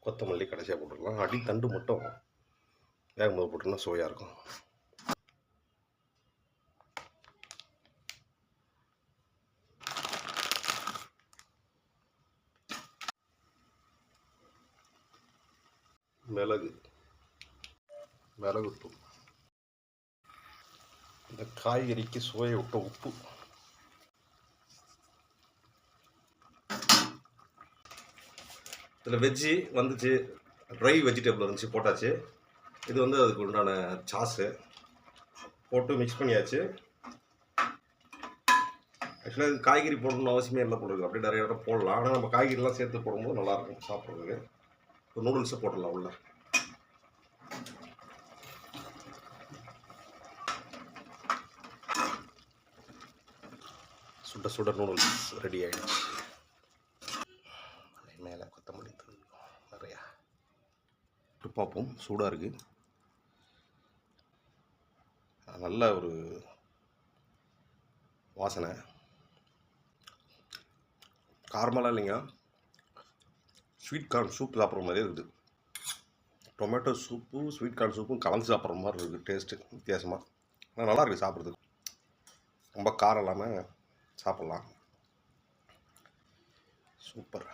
கொத்தமல்லி கடைசியாக போட்டுக்கலாம். அடித்தண்டு மட்டும் வேகும்போது போட்டோம்னா சுவையாக இருக்கும். மிளகுத்தூள், இந்த காய்கறிக்கு சுவையை விட்ட உப்பு, இதில் வெஜ்ஜி வந்துச்சு, ட்ரை வெஜிடபிள் இருந்துச்சு போட்டாச்சு. இது வந்து அதுக்கு உண்டான சாஸு போட்டு மிக்ஸ் பண்ணியாச்சு. ஆக்சுவலாக இது காய்கறி போடணும்னு அவசியமே இல்லை போடுறது, அப்படியே நிறைய இடம் போடலாம். ஆனால் நம்ம காய்கறிலாம் சேர்த்து போடும்போது நல்லாயிருக்கும் சாப்பிட்றதுக்கு. இப்போ நூடுல்ஸை போட்டுடலாம் உள்ள. சுட சுட நூடுல்ஸ் ரெடி ஆகிடுச்சு. மேலே கொத்தமல்லி தூள் நிறையா பார்ப்போம். சூடாக இருக்குது, நல்ல ஒரு வாசனை. காரமெல்லாம் இல்லைங்க, ஸ்வீட் கார்ன் சூப் சாப்பிட்ற மாதிரியே இருக்குது. டொமேட்டோ சூப்பும் ஸ்வீட் கார்ன் சூப்பும் கலந்து சாப்பிட்ற மாதிரி இருக்குது டேஸ்ட்டு வித்தியாசமாக. ஆனால் நல்லாயிருக்கு சாப்பிட்றதுக்கு, ரொம்ப காரம் இல்லாமல் சாப்பிட்லாம். சூப்பர்.